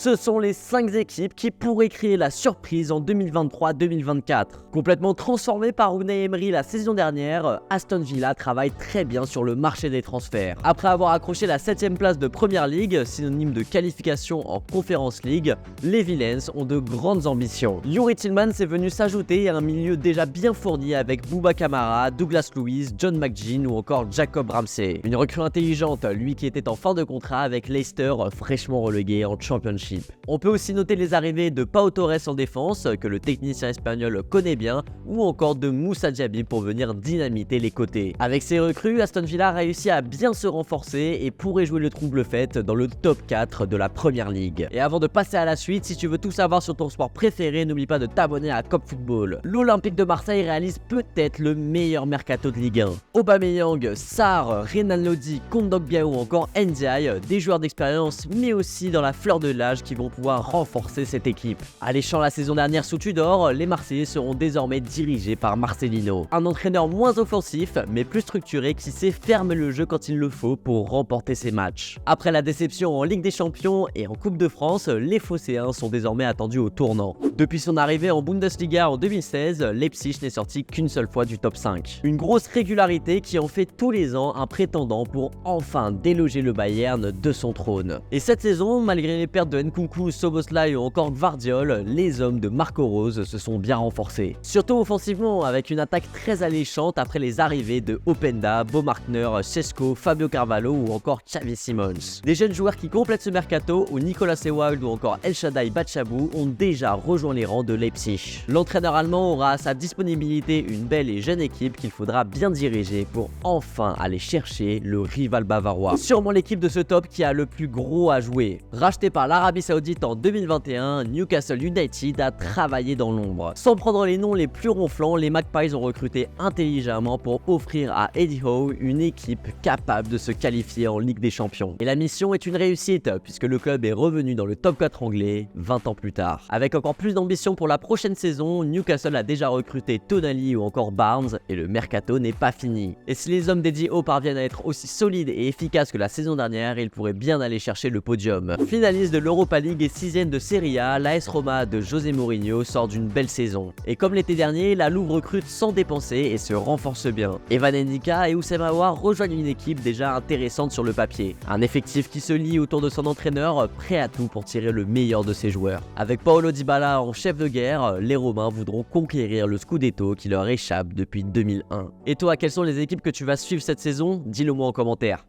Ce sont les 5 équipes qui pourraient créer la surprise en 2023-2024. Complètement transformé par Unai Emery la saison dernière, Aston Villa travaille très bien sur le marché des transferts. Après avoir accroché la 7ème place de Premier League, synonyme de qualification en Conference League, les Villains ont de grandes ambitions. Youri Tillmans est venu s'ajouter à un milieu déjà bien fourni avec Bouba Kamara, Douglas Luiz, John McGinn ou encore Jacob Ramsey. Une recrue intelligente, lui qui était en fin de contrat avec Leicester fraîchement relégué en Championship. On peut aussi noter les arrivées de Pau Torres en défense, que le technicien espagnol connaît bien, ou encore de Moussa Diaby pour venir dynamiter les côtés. Avec ces recrues, Aston Villa a réussi à bien se renforcer et pourrait jouer le trouble-fête dans le top 4 de la Premier League. Et avant de passer à la suite, si tu veux tout savoir sur ton sport préféré, n'oublie pas de t'abonner à Cop Football. L'Olympique de Marseille réalise peut-être le meilleur mercato de Ligue 1. Aubameyang, Sarr, Renan Lodi, Kondogbia ou encore Ndiaye, des joueurs d'expérience mais aussi dans la fleur de l'âge qui vont pouvoir renforcer cette équipe. Alléchant la saison dernière sous Tudor, les Marseillais seront désormais dirigés par Marcelino. Un entraîneur moins offensif mais plus structuré qui sait fermer le jeu quand il le faut pour remporter ses matchs. Après la déception en Ligue des Champions et en Coupe de France, les Phocéens sont désormais attendus au tournant. Depuis son arrivée en Bundesliga en 2016, Leipzig n'est sorti qu'une seule fois du top 5. Une grosse régularité qui en fait tous les ans un prétendant pour enfin déloger le Bayern de son trône. Et cette saison, malgré les pertes de Nkunku, Szoboszlai ou encore Gvardiol, les hommes de Marco Rose se sont bien renforcés. Surtout offensivement, avec une attaque très alléchante après les arrivées de Openda, Bo Markner, Šeško, Fabio Carvalho ou encore Xavi Simons. Des jeunes joueurs qui complètent ce mercato où Nicolas Ewald ou encore El Shaddai Batchabou ont déjà rejoint les rangs de Leipzig. L'entraîneur allemand aura à sa disponibilité une belle et jeune équipe qu'il faudra bien diriger pour enfin aller chercher le rival bavarois. Sûrement l'équipe de ce top qui a le plus gros à jouer. Racheté par l'Arabie Saoudite en 2021, Newcastle United a travaillé dans l'ombre. Sans prendre les noms les plus ronflants, les Magpies ont recruté intelligemment pour offrir à Eddie Howe une équipe capable de se qualifier en Ligue des Champions. Et la mission est une réussite puisque le club est revenu dans le top 4 anglais 20 ans plus tard. Avec encore plus d'ambition pour la prochaine saison, Newcastle a déjà recruté Tonali ou encore Barnes et le mercato n'est pas fini. Et si les hommes d'Eddie Howe parviennent à être aussi solides et efficaces que la saison dernière, ils pourraient bien aller chercher le podium. Finaliste de l'Europa League et 6ème de Serie A, l'AS Roma de José Mourinho sort d'une belle saison. Et comme l'été dernier, la Louve recrute sans dépenser et se renforce bien. Evan Ndika et Houssem Aouar rejoignent une équipe déjà intéressante sur le papier. Un effectif qui se lie autour de son entraîneur, prêt à tout pour tirer le meilleur de ses joueurs. Avec Paulo Dybala en chef de guerre, les Romains voudront conquérir le Scudetto qui leur échappe depuis 2001. Et toi, quelles sont les équipes que tu vas suivre cette saison? Dis-le moi en commentaire.